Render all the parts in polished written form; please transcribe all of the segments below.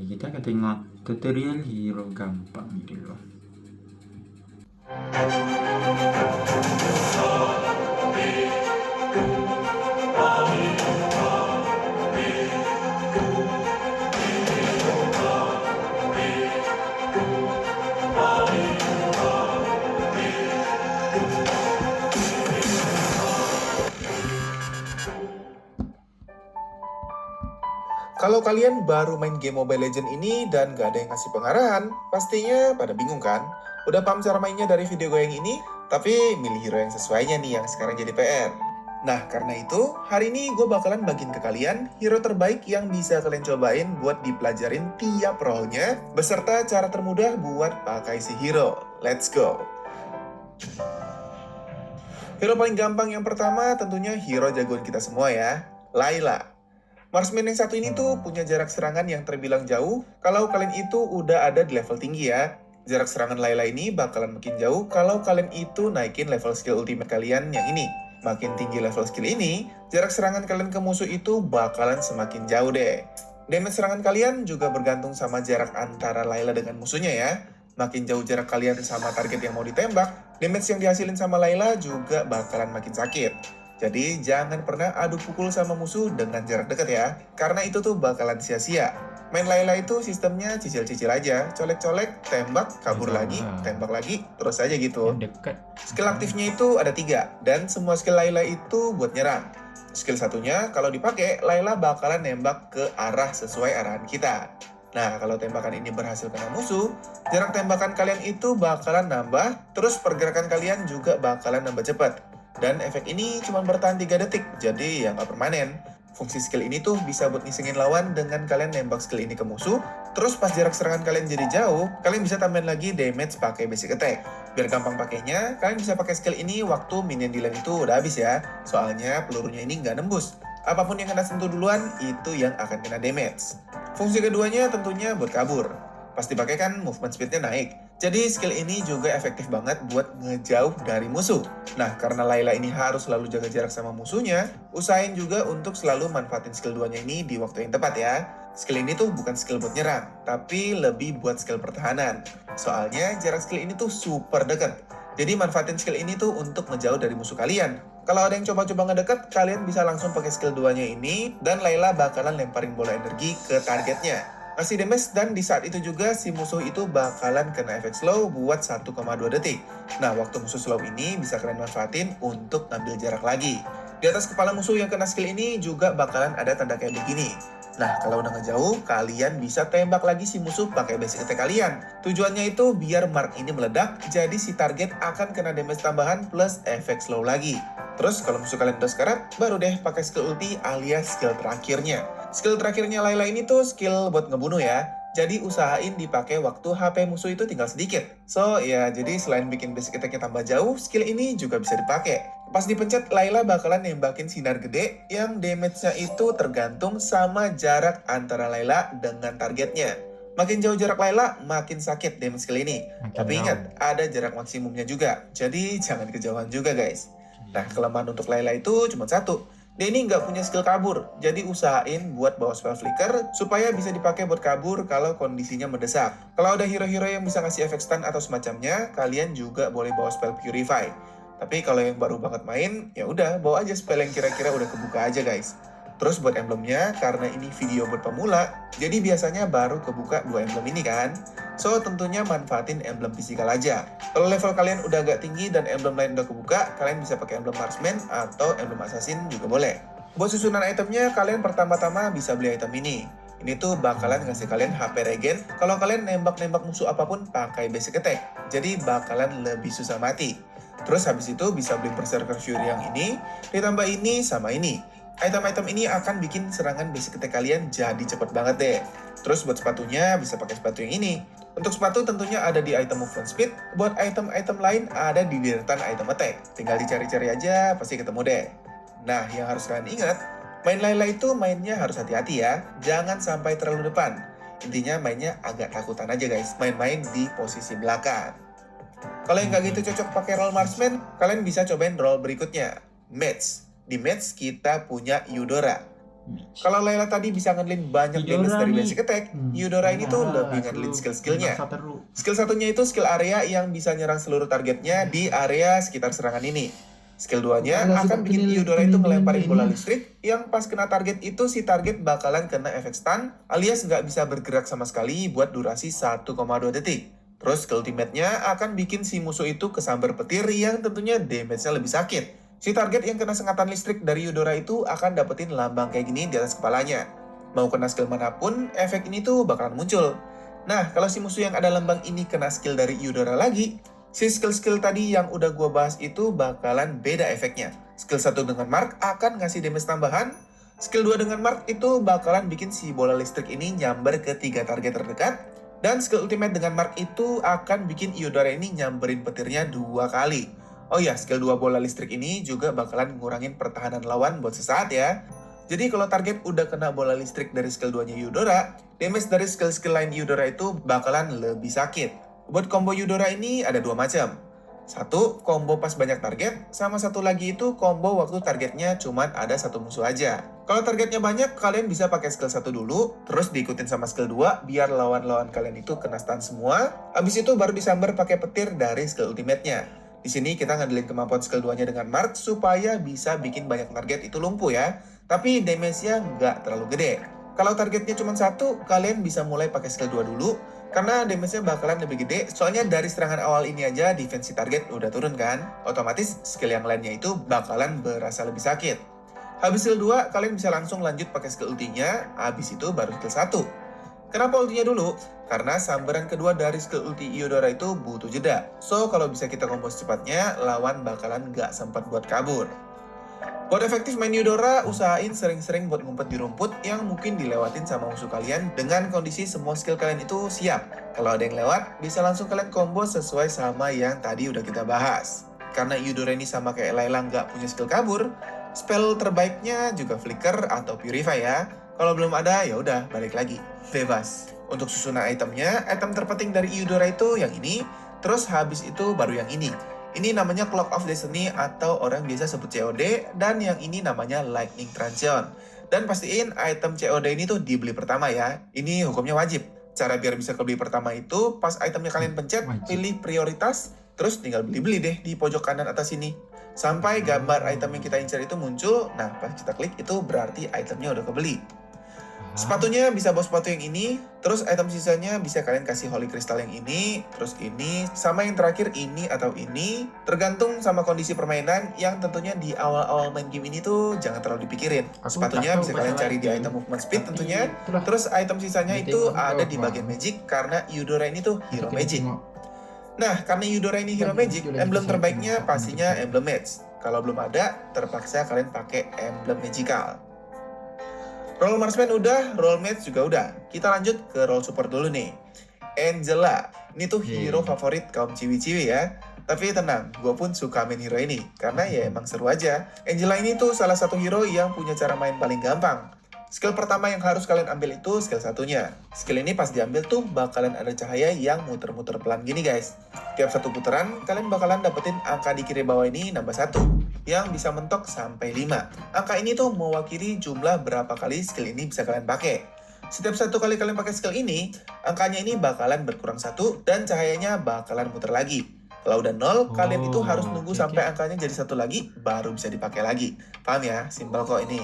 kita akan tengok tutorial hero gampang ni dulu. Kalau kalian baru main game Mobile Legends ini dan gak ada yang ngasih pengarahan, pastinya pada bingung kan? Udah paham cara mainnya dari video gue yang ini, tapi milih hero yang sesuainya nih yang sekarang jadi PR. Nah, karena itu, hari ini gue bakalan bagiin ke kalian hero terbaik yang bisa kalian cobain buat dipelajarin tiap role-nya, beserta cara termudah buat pakai si hero. Let's go! Hero paling gampang yang pertama tentunya hero jagoan kita semua ya, Layla. Marksman yang satu ini tuh punya jarak serangan yang terbilang jauh kalau kalian itu udah ada di level tinggi ya. Jarak serangan Layla ini bakalan makin jauh kalau kalian itu naikin level skill ultimate kalian yang ini. Makin tinggi level skill ini, jarak serangan kalian ke musuh itu bakalan semakin jauh deh. Damage serangan kalian juga bergantung sama jarak antara Layla dengan musuhnya ya. Makin jauh jarak kalian sama target yang mau ditembak, damage yang dihasilin sama Layla juga bakalan makin sakit. Jadi jangan pernah adu pukul sama musuh dengan jarak dekat ya, karena itu tuh bakalan sia-sia. Main Layla itu sistemnya cicil-cicil aja, colek-colek, tembak, kabur lagi, tembak lagi, terus aja gitu. Yang dekat. Skill aktifnya itu ada 3, dan semua skill Layla itu buat nyerang. Skill satunya, kalau dipakai, Layla bakalan nembak ke arah sesuai arahan kita. Nah, kalau tembakan ini berhasil kena musuh, jarak tembakan kalian itu bakalan nambah, terus pergerakan kalian juga bakalan nambah cepat. Dan efek ini cuma bertahan 3 detik, jadi ya nggak permanen. Fungsi skill ini tuh bisa buat ngisengin lawan dengan kalian nembak skill ini ke musuh, terus pas jarak serangan kalian jadi jauh, kalian bisa tambahin lagi damage pakai basic attack. Biar gampang pakainya, kalian bisa pakai skill ini waktu minion di lane itu udah habis ya, soalnya pelurunya ini nggak nembus. Apapun yang kena sentuh duluan, itu yang akan kena damage. Fungsi keduanya tentunya buat kabur. Pas dipakai kan movement speednya naik. Jadi skill ini juga efektif banget buat ngejauh dari musuh. Nah, karena Layla ini harus selalu jaga jarak sama musuhnya, usahain juga untuk selalu manfaatin skill 2-nya ini di waktu yang tepat ya. Skill ini tuh bukan skill buat nyerang, tapi lebih buat skill pertahanan. Soalnya jarak skill ini tuh super deket. Jadi manfaatin skill ini tuh untuk ngejauh dari musuh kalian. Kalau ada yang coba-coba ngedeket, kalian bisa langsung pakai skill 2-nya ini, dan Layla bakalan lemparin bola energi ke targetnya. Ngasih damage, dan di saat itu juga si musuh itu bakalan kena efek slow buat 1,2 detik. Nah, waktu musuh slow ini bisa kalian manfaatin untuk ngambil jarak lagi. Di atas kepala musuh yang kena skill ini juga bakalan ada tanda kayak begini. Nah, kalau udah ngejauh, kalian bisa tembak lagi si musuh pakai basic attack kalian. Tujuannya itu biar mark ini meledak, jadi si target akan kena damage tambahan plus efek slow lagi. Terus kalau musuh kalian udah sekarat, baru deh pakai skill ulti alias skill terakhirnya. Skill terakhirnya Layla ini tuh skill buat ngebunuh ya. Jadi usahain dipakai waktu HP musuh itu tinggal sedikit. So ya, jadi selain bikin basic attack-nya tambah jauh, skill ini juga bisa dipakai. Pas dipencet, Layla bakalan nembakin sinar gede yang damage-nya itu tergantung sama jarak antara Layla dengan targetnya. Makin jauh jarak Layla, makin sakit damage skill ini. Tapi ingat, ada jarak maksimumnya juga. Jadi jangan kejauhan juga guys. Nah, kelemahan untuk Layla itu cuma satu. Dia ini nggak punya skill kabur, jadi usahain buat bawa spell flicker supaya bisa dipakai buat kabur kalau kondisinya mendesak. Kalau ada hero-hero yang bisa ngasih efek stun atau semacamnya, kalian juga boleh bawa spell purify. Tapi kalau yang baru banget main, ya udah bawa aja spell yang kira-kira udah kebuka aja guys. Terus buat emblemnya, karena ini video buat pemula, jadi biasanya baru kebuka 2 emblem ini kan. So tentunya manfaatin emblem physical aja. Kalau level kalian udah agak tinggi dan emblem lain udah kebuka, kalian bisa pakai emblem marksman atau emblem assassin juga boleh. Buat susunan itemnya, kalian pertama-tama bisa beli item ini. Ini tuh bakalan ngasih kalian HP regen kalau kalian nembak-nembak musuh apapun pakai basic attack. Jadi bakalan lebih susah mati. Terus habis itu bisa beli Berserker Fury yang ini, ditambah ini sama ini. Item-item ini akan bikin serangan basic attack kalian jadi cepet banget deh. Terus buat sepatunya bisa pakai sepatu yang ini. Untuk sepatu tentunya ada di item movement speed, buat item-item lain ada di deretan item attack. Tinggal dicari-cari aja, pasti ketemu deh. Nah, yang harus kalian ingat, main Layla itu mainnya harus hati-hati ya. Jangan sampai terlalu depan. Intinya mainnya agak takutan aja guys, main-main di posisi belakang. Kalau yang nggak gitu cocok pakai role marksman, kalian bisa cobain role berikutnya, Mage. Di Mage kita punya Eudora. Kalau Layla tadi bisa ngandelin banyak damage Eudora dari nih. basic attack, Eudora ini tuh lebih ngandelin skill-skillnya. Skill satunya itu skill area yang bisa nyerang seluruh targetnya di area sekitar serangan ini. Skill 2-nya akan bikin Eudora itu ngelemparin bola listrik yang pas kena target itu si target bakalan kena efek stun alias nggak bisa bergerak sama sekali buat durasi 1,2 detik. Terus skill ultimate-nya akan bikin si musuh itu kesambar petir yang tentunya damage-nya lebih sakit. Si target yang kena sengatan listrik dari Eudora itu akan dapetin lambang kayak gini di atas kepalanya. Mau kena skill manapun, efek ini tuh bakalan muncul. Nah, kalau si musuh yang ada lambang ini kena skill dari Eudora lagi, si skill-skill tadi yang udah gua bahas itu bakalan beda efeknya. Skill 1 dengan Mark akan ngasih damage tambahan, skill 2 dengan Mark itu bakalan bikin si bola listrik ini nyamber ke 3 target terdekat, dan skill ultimate dengan Mark itu akan bikin Eudora ini nyamberin petirnya 2 kali. Oh ya, skill 2 bola listrik ini juga bakalan ngurangin pertahanan lawan buat sesaat ya. Jadi kalau target udah kena bola listrik dari skill 2-nya Eudora, damage dari skill-skill lain Eudora itu bakalan lebih sakit. Buat combo Eudora ini ada 2 macam. Satu, combo pas banyak target, sama satu lagi itu combo waktu targetnya cuma ada satu musuh aja. Kalau targetnya banyak, kalian bisa pakai skill 1 dulu, terus diikutin sama skill 2 biar lawan-lawan kalian itu kena stun semua. Habis itu baru disambar pakai petir dari skill ultimate-nya. Di sini kita ngandelin kemampuan skill 2-nya dengan Mark supaya bisa bikin banyak target itu lumpuh ya. Tapi damage-nya nggak terlalu gede. Kalau targetnya cuma satu, kalian bisa mulai pakai skill 2 dulu. Karena damage-nya bakalan lebih gede, soalnya dari serangan awal ini aja defense target udah turun kan. Otomatis skill yang lainnya itu bakalan berasa lebih sakit. Habis skill 2, kalian bisa langsung lanjut pakai skill ultinya, habis itu baru skill 1. Kenapa ultinya dulu? Karena sambaran kedua dari skill ulti Eudora itu butuh jeda. So, kalau bisa kita combo secepatnya, lawan bakalan nggak sempat buat kabur. Buat efektif main Eudora, usahain sering-sering buat ngumpet di rumput yang mungkin dilewatin sama musuh kalian dengan kondisi semua skill kalian itu siap. Kalau ada yang lewat, bisa langsung kalian combo sesuai sama yang tadi udah kita bahas. Karena Eudora ini sama kayak Layla nggak punya skill kabur, spell terbaiknya juga Flicker atau Purify ya. Kalau belum ada, ya udah balik lagi. Bebas. Untuk susunan itemnya, item terpenting dari Eudora itu yang ini, terus habis itu baru yang ini. Ini namanya Clock of Destiny atau orang biasa sebut COD, dan yang ini namanya Lightning Transition. Dan pastiin item COD ini tuh dibeli pertama ya. Ini hukumnya wajib. Cara biar bisa kebeli pertama itu, pas itemnya kalian pencet, pilih prioritas, terus tinggal beli-beli deh di pojok kanan atas sini. Sampai gambar item yang kita incar itu muncul, nah pas kita klik itu berarti itemnya udah kebeli. Sepatunya bisa bawa sepatu yang ini, terus item sisanya bisa kalian kasih holy crystal yang ini, terus ini, sama yang terakhir ini atau ini, tergantung sama kondisi permainan yang tentunya di awal-awal main game ini tuh jangan terlalu dipikirin. Sepatunya bisa kalian cari di item movement speed tentunya, terus item sisanya itu ada di bagian magic karena Eudora ini tuh hero magic. Nah, karena Eudora ini hero magic, emblem terbaiknya pastinya emblem mage. Kalau belum ada, terpaksa kalian pakai emblem magical. Role marksman udah, role mage juga udah. Kita lanjut ke role support dulu nih. Angela, ini tuh hero favorit kaum ciwi-ciwi ya. Tapi tenang, gue pun suka main hero ini. Karena ya emang seru aja. Angela ini tuh salah satu hero yang punya cara main paling gampang. Skill pertama yang harus kalian ambil itu skill satunya. Skill ini pas diambil tuh bakalan ada cahaya yang muter-muter pelan gini guys. Tiap satu putaran, kalian bakalan dapetin angka di kiri bawah ini nambah 1. Yang bisa mentok sampai 5. Angka ini tuh mewakili jumlah berapa kali skill ini bisa kalian pakai. Setiap satu kali kalian pakai skill ini, angkanya ini bakalan berkurang 1 dan cahayanya bakalan muter lagi. Kalau udah 0, kalian itu harus nunggu sampai angkanya jadi 1 lagi, baru bisa dipakai lagi. Paham ya? Simpel kok ini.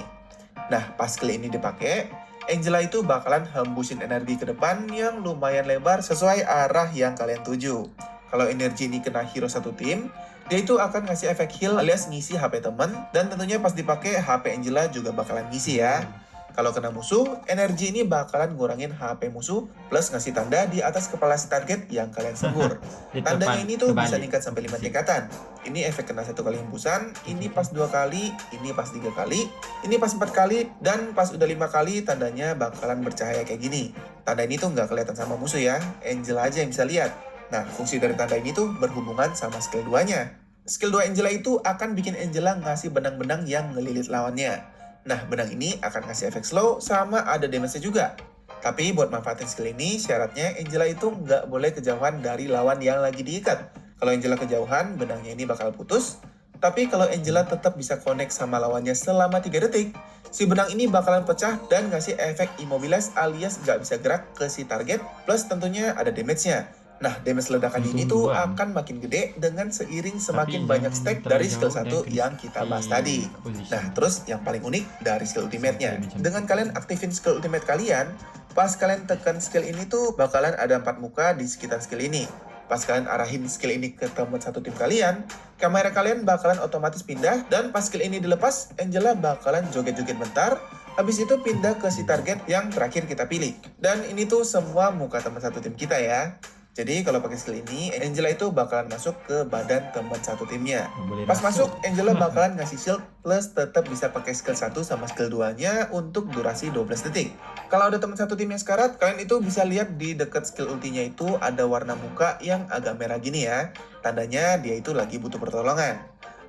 Nah, pas skill ini dipakai, Angela itu bakalan hembusin energi ke depan yang lumayan lebar sesuai arah yang kalian tuju. Kalau energi ini kena hero satu tim, dia itu akan ngasih efek heal alias ngisi HP temen, dan tentunya pas dipakai HP Angela juga bakalan ngisi ya. Kalau kena musuh, energi ini bakalan ngurangin HP musuh plus ngasih tanda di atas kepala si target yang kalian sembur. Tandanya ini tuh bisa meningkat sampai 5 tingkatan. Ini efek kena 1 kali hembusan, ini pas 2 kali, ini pas 3 kali, ini pas 4 kali, dan pas udah 5 kali tandanya bakalan bercahaya kayak gini. Tanda ini tuh nggak kelihatan sama musuh ya, Angela aja yang bisa lihat. Nah, fungsi dari tanda ini tuh berhubungan sama skill 2-nya. Skill 2 Angela itu akan bikin Angela ngasih benang-benang yang ngelilit lawannya. Nah, benang ini akan ngasih efek slow sama ada damage-nya juga. Tapi buat manfaatin skill ini, syaratnya Angela itu nggak boleh kejauhan dari lawan yang lagi diikat. Kalau Angela kejauhan, benangnya ini bakal putus. Tapi kalau Angela tetap bisa connect sama lawannya selama 3 detik, Si benang ini bakalan pecah dan ngasih efek immobilize alias nggak bisa gerak ke si target, plus tentunya ada damage-nya. Nah, damage ledakan ini tuh Untung akan makin gede dengan seiring semakin Tapi banyak jangan stack terlalu dari skill jauh 1 dari yang kita bahas tadi. position. Nah, terus yang paling unik dari skill ultimate-nya. Sampai Dengan kalian aktifin skill ultimate kalian, pas kalian tekan skill ini tuh bakalan ada 4 muka di sekitar skill ini. Pas kalian arahin skill ini ke teman satu tim kalian, kamera kalian bakalan otomatis pindah, dan pas skill ini dilepas, Angela bakalan joget-joget bentar, habis itu pindah ke si target yang terakhir kita pilih. Dan ini tuh semua muka teman satu tim kita ya. Jadi kalau pakai skill ini, Angela itu bakalan masuk ke badan teman satu timnya. Nggak boleh Pas masuk, Angela bakalan ngasih shield plus tetap bisa pakai skill 1 sama skill 2-nya untuk durasi 12 detik. Kalau ada teman satu tim yang sekarat, kalian itu bisa lihat di dekat skill ultinya itu ada warna muka yang agak merah gini ya. Tandanya dia itu lagi butuh pertolongan.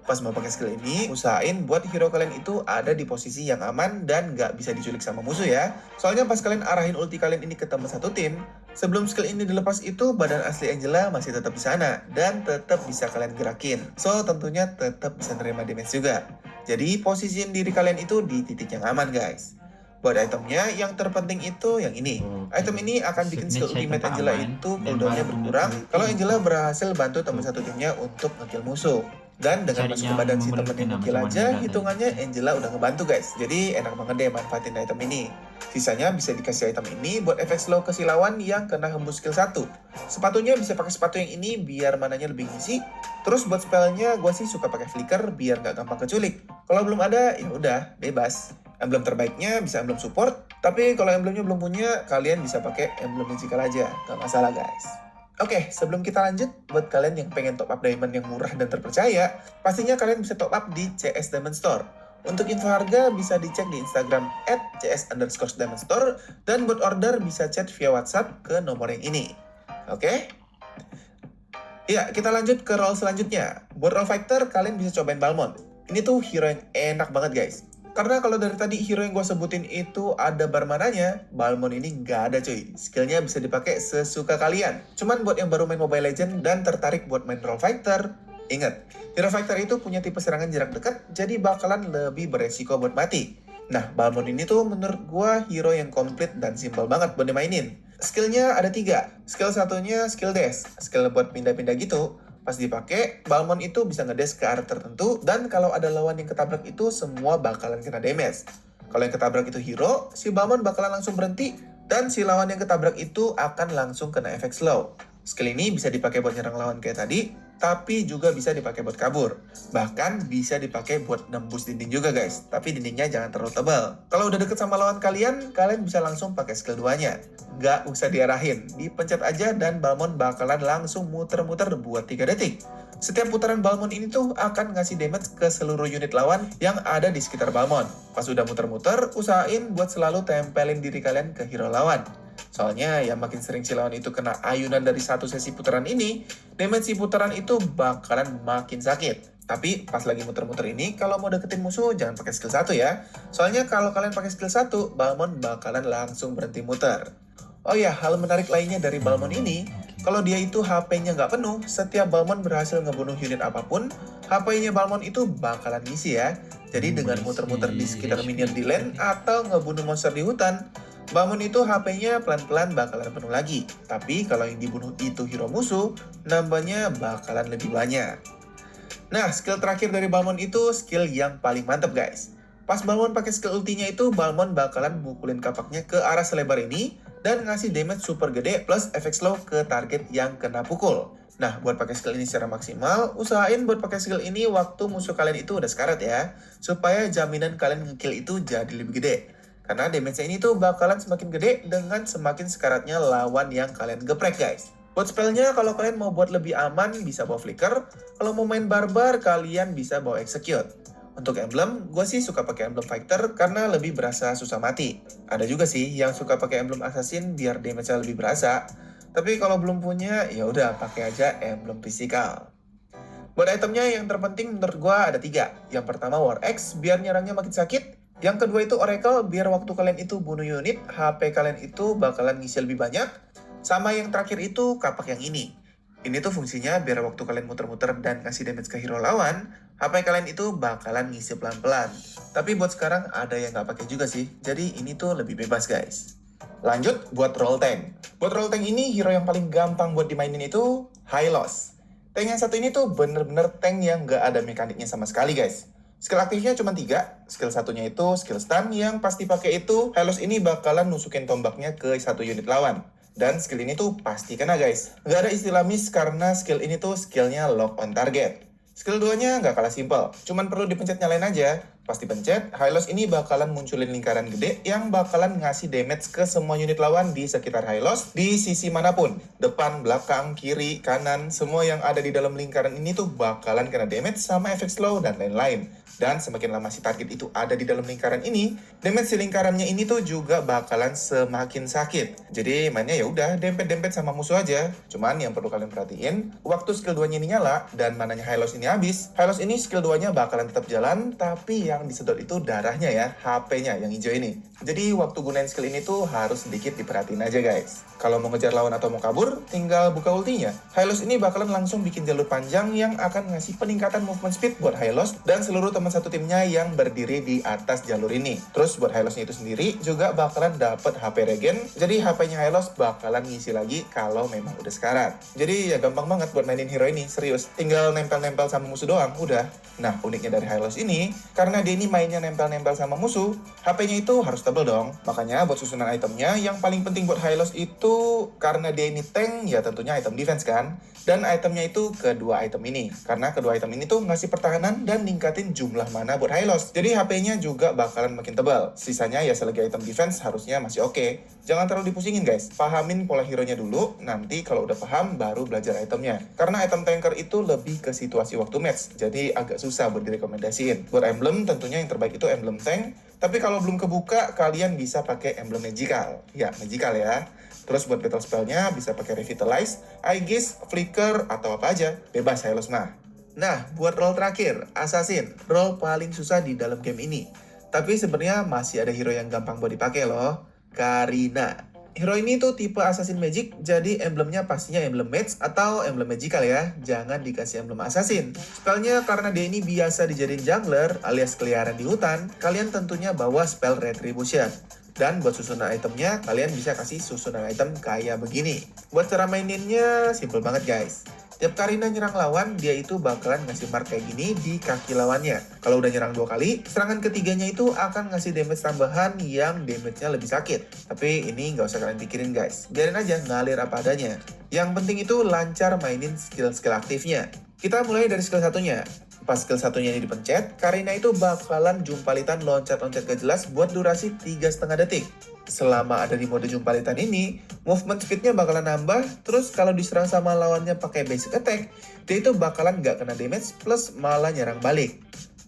Pas mau pakai skill ini, usahain buat hero kalian itu ada di posisi yang aman dan nggak bisa diculik sama musuh ya. Soalnya pas kalian arahin ulti kalian ini ke teman satu tim, sebelum skill ini dilepas itu badan asli Angela masih tetap di sana dan tetap bisa kalian gerakin. So tentunya tetap bisa nerima damage juga. Jadi posisiin diri kalian itu di titik yang aman guys. Buat itemnya yang terpenting itu yang ini. Item ini akan bikin skill ultimate Angela itu cooldownnya berkurang kalau Angela berhasil bantu teman satu timnya untuk ngekill musuh. Dan dengan masuk ke badan si temen yang ngekill aja, hitungannya Angela udah ngebantu guys. Jadi enak banget deh manfaatin item ini. Sisanya bisa dikasih item ini buat efek slow ke si lawan yang kena hembus skill 1. Sepatunya bisa pakai sepatu yang ini biar mananya lebih ngisi. Terus buat spellnya gue sih suka pakai flicker biar nggak gampang keculik. Kalau belum ada ya udah bebas. Emblem terbaiknya bisa emblem support, tapi kalau emblemnya belum punya, kalian bisa pakai emblem magical aja, gak masalah guys. Oke, sebelum kita lanjut, buat kalian yang pengen top up diamond yang murah dan terpercaya, pastinya kalian bisa top up di CS Diamond Store. Untuk info harga bisa dicek di Instagram @cs_diamondstore, dan buat order bisa chat via WhatsApp ke nomor yang ini. Oke? Ya, kita lanjut ke role selanjutnya. Buat role fighter, kalian bisa cobain Balmond. Ini tuh hero yang enak banget guys. Karena kalau dari tadi hero yang gue sebutin itu ada bar mananya, Balmond ini nggak ada cuy. Skillnya bisa dipakai sesuka kalian. Cuman buat yang baru main Mobile Legends dan tertarik buat main role fighter, ingat, hero fighter itu punya tipe serangan jarak dekat, jadi bakalan lebih beresiko buat mati. Nah, Balmond ini tuh menurut gue hero yang komplit dan simpel banget buat dimainin. Skillnya ada 3. Skill satunya skill dash, skill buat pindah-pindah gitu. Pas dipakai, Balmond itu bisa ngedash ke arah tertentu, dan kalau ada lawan yang ketabrak itu semua bakalan kena damage. Kalau yang ketabrak itu hero, si Balmond bakalan langsung berhenti, dan si lawan yang ketabrak itu akan langsung kena efek slow. Skill ini bisa dipakai buat nyerang lawan kayak tadi, tapi juga bisa dipakai buat kabur. Bahkan bisa dipakai buat nembus dinding juga guys, tapi dindingnya jangan terlalu tebal. Kalau udah deket sama lawan kalian, kalian bisa langsung pakai skill 2-nya. Nggak usah diarahin, dipencet aja dan Balmond bakalan langsung muter-muter buat 3 detik. Setiap putaran Balmond ini tuh akan ngasih damage ke seluruh unit lawan yang ada di sekitar Balmond. Pas udah muter-muter, usahain buat selalu tempelin diri kalian ke hero lawan. Soalnya ya makin sering si lawan itu kena ayunan dari satu sesi putaran ini, damage si putaran itu bakalan makin sakit. Tapi pas lagi muter-muter ini, kalau mau deketin musuh jangan pakai skill 1 ya. Soalnya kalau kalian pakai skill 1, Balmond bakalan langsung berhenti muter. Oh ya, hal menarik lainnya dari Balmond ini, kalau dia itu HP-nya nggak penuh, setiap Balmond berhasil ngebunuh unit apapun, HP-nya Balmond itu bakalan ngisi ya. Jadi dengan muter-muter di sekitar minion di lane atau ngebunuh monster di hutan, Balmond itu HP-nya pelan-pelan bakalan penuh lagi. Tapi kalau yang dibunuh itu hero musuh, nambahnya bakalan lebih banyak. Nah, skill terakhir dari Balmond itu skill yang paling mantep guys. Pas Balmond pakai skill ultinya itu, Balmond bakalan mukulin kapaknya ke arah selebar ini dan ngasih damage super gede plus efek slow ke target yang kena pukul. Nah, buat pakai skill ini secara maksimal, usahain buat pakai skill ini waktu musuh kalian itu udah sekarat ya, supaya jaminan kalian ngekill itu jadi lebih gede. Karena damage-nya ini tuh bakalan semakin gede dengan semakin sekaratnya lawan yang kalian geprek guys. Buat spellnya, kalau kalian mau buat lebih aman, bisa bawa flicker. Kalau mau main barbar, kalian bisa bawa execute. Untuk emblem, gue sih suka pakai emblem fighter karena lebih berasa susah mati. Ada juga sih yang suka pakai emblem assassin biar damage-nya lebih berasa. Tapi kalau belum punya, ya udah pakai aja emblem physical. Buat itemnya yang terpenting menurut gue ada 3. Yang pertama War Axe biar nyerangnya makin sakit. Yang kedua itu Oracle biar waktu kalian itu bunuh unit, HP kalian itu bakalan ngisi lebih banyak. Sama yang terakhir itu kapak yang ini. Ini tuh fungsinya biar waktu kalian muter-muter dan ngasih damage ke hero lawan, HP kalian itu bakalan ngisi pelan-pelan. Tapi buat sekarang ada yang nggak pakai juga sih, jadi ini tuh lebih bebas guys. Lanjut buat Roll Tank. Buat Roll Tank ini hero yang paling gampang buat dimainin itu Hylos. Tank yang satu ini tuh bener-bener tank yang nggak ada mekaniknya sama sekali guys. Skill aktifnya cuma 3, skill satunya itu skill stun yang pasti pakai itu Hylos ini bakalan nusukin tombaknya ke satu unit lawan. Dan skill ini tuh pasti kena guys. Nggak ada istilah miss karena skill ini tuh skillnya lock on target. Skill 2-nya nggak kalah simpel, cuman perlu dipencet nyalain aja. Pasti pencet, Hylos ini bakalan munculin lingkaran gede yang bakalan ngasih damage ke semua unit lawan di sekitar Hylos di sisi manapun. Depan, belakang, kiri, kanan, semua yang ada di dalam lingkaran ini tuh bakalan kena damage sama efek slow dan lain-lain. Dan semakin lama si target itu ada di dalam lingkaran ini, damage si lingkarannya ini tuh juga bakalan semakin sakit. Jadi mainnya ya udah dempet-dempet sama musuh aja. Cuman yang perlu kalian perhatiin, waktu skill 2-nya ini nyala dan mananya Hylos ini habis, Hylos ini skill 2-nya bakalan tetap jalan, tapi yang disedot itu darahnya ya, HP-nya yang hijau ini. Jadi waktu gunain skill ini tuh harus sedikit diperhatiin aja guys. Kalau mau ngejar lawan atau mau kabur, tinggal buka ultinya. Hylos ini bakalan langsung bikin jalur panjang yang akan ngasih peningkatan movement speed buat Hylos dan seluruh teman satu timnya yang berdiri di atas jalur ini. Terus buat Hylosnya itu sendiri juga bakalan dapet HP regen, jadi HP-nya Hylos bakalan ngisi lagi kalau memang udah sekarat. Jadi ya gampang banget buat mainin hero ini, serius. Tinggal nempel-nempel sama musuh doang, udah. Nah, uniknya dari Hylos ini, karena dia ini mainnya nempel-nempel sama musuh, HP-nya itu harus tebel dong. Makanya buat susunan itemnya, yang paling penting buat Hylos itu, karena dia ini tank, ya tentunya item defense kan. Dan itemnya itu kedua item ini. Karena kedua item ini tuh ngasih pertahanan dan ningkatin jumlah mana buat Hylos. Jadi HP-nya juga bakalan makin tebal. Sisanya ya selagi item defense harusnya masih oke. Jangan terlalu dipusingin guys. Pahamin pola hero-nya dulu, nanti kalau udah paham baru belajar itemnya. Karena item tanker itu lebih ke situasi waktu match. Jadi agak susah buat direkomendasiin. Buat emblem tentunya yang terbaik itu emblem tank. Tapi kalau belum kebuka, kalian bisa pakai emblem magical. Ya, magical ya. Terus buat battle spellnya bisa pakai Revitalize, Aegis, Flicker, atau apa aja. Bebas Hylos mah. Nah, buat role terakhir, Assassin. Role paling susah di dalam game ini. Tapi sebenarnya masih ada hero yang gampang buat dipakai loh. Karina. Hero ini tuh tipe Assassin Magic, jadi emblemnya pastinya emblem Mage atau emblem Magical ya. Jangan dikasih emblem Assassin. Spellnya karena dia ini biasa dijadiin jungler alias keliaran di hutan, kalian tentunya bawa spell Retribution. Dan buat susunan itemnya, kalian bisa kasih susunan item kayak begini. Buat cara maininnya, simple banget guys. Tiap Karina nyerang lawan, dia itu bakalan ngasih mark kayak gini di kaki lawannya. Kalau udah nyerang 2 kali, serangan ketiganya itu akan ngasih damage tambahan yang damage-nya lebih sakit. Tapi ini nggak usah kalian pikirin guys. Biarin aja ngalir apa adanya. Yang penting itu lancar mainin skill-skill aktifnya. Kita mulai dari skill satunya. Pas skill satunya ini dipencet, Karina itu bakalan jumpalitan loncat-loncat gak jelas buat durasi 3,5 detik. Selama ada di mode jumpalitan ini, movement speednya bakalan nambah, terus kalau diserang sama lawannya pakai basic attack, dia itu bakalan gak kena damage plus malah nyerang balik.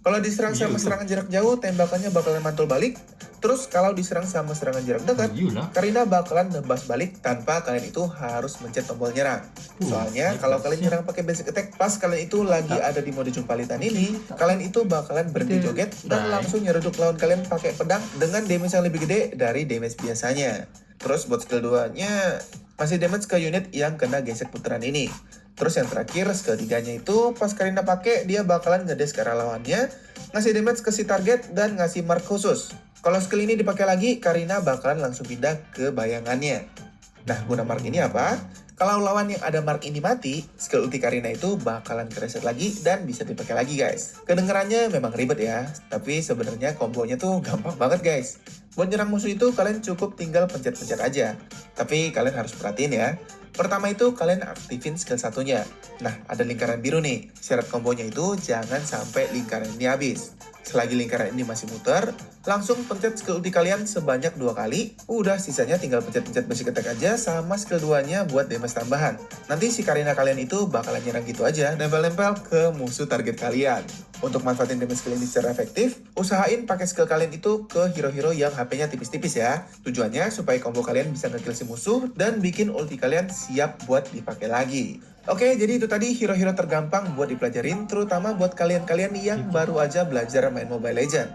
Kalau diserang sama serangan jarak jauh, tembakannya bakalan mantul balik. Terus kalau diserang sama serangan jarak dekat, Karina bakalan nebas balik tanpa kalian itu harus mencet tombol nyerang. Soalnya kalau kalian nyerang pakai basic attack pas kalian itu lagi ada di mode jumpalitan ini, kalian itu bakalan berhenti joget dan langsung nyeruduk lawan kalian pakai pedang dengan damage yang lebih gede dari damage biasanya. Terus buat skill 2-nya masih damage ke unit yang kena gesek putaran ini. Terus yang terakhir skill 3-nya itu pas Karina pakai dia bakalan ngedes ke arah lawannya, ngasih damage ke si target dan ngasih mark khusus. Kalau skill ini dipakai lagi, Karina bakalan langsung pindah ke bayangannya. Nah, guna mark ini apa? Kalau lawan yang ada mark ini mati, skill ulti Karina itu bakalan reset lagi dan bisa dipakai lagi guys. Kedengerannya memang ribet ya, tapi sebenarnya kombonya tuh gampang banget guys. Buat nyerang musuh itu kalian cukup tinggal pencet-pencet aja. Tapi kalian harus perhatiin ya. Pertama itu kalian aktifin skill satunya. Nah, ada lingkaran biru nih. Syarat kombonya itu jangan sampai lingkaran ini habis. Selagi lingkaran ini masih muter, langsung pencet skill ulti kalian sebanyak 2 kali. Udah, sisanya tinggal pencet-pencet basic attack aja sama skill 2-nya buat damage tambahan. Nanti si Karina kalian itu bakalan nyerang gitu aja, nempel-nempel ke musuh target kalian. Untuk manfaatin damage skill ini secara efektif, usahain pakai skill kalian itu ke hero-hero yang HP-nya tipis-tipis ya. Tujuannya supaya combo kalian bisa nge-kill si musuh dan bikin ulti kalian siap buat dipakai lagi. Oke, jadi itu tadi hero-hero tergampang buat dipelajarin, terutama buat kalian-kalian yang baru aja belajar main Mobile Legends.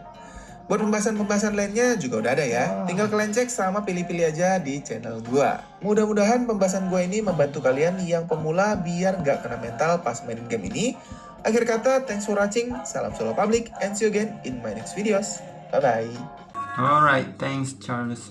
Buat pembahasan-pembahasan lainnya juga udah ada ya. Tinggal kalian cek sama pilih-pilih aja di channel gua. Mudah-mudahan pembahasan gua ini membantu kalian yang pemula biar nggak kena mental pas mainin game ini. Akhir kata, thanks for watching, salam solo public, and see you again in my next videos. Bye-bye. Alright, thanks Charles.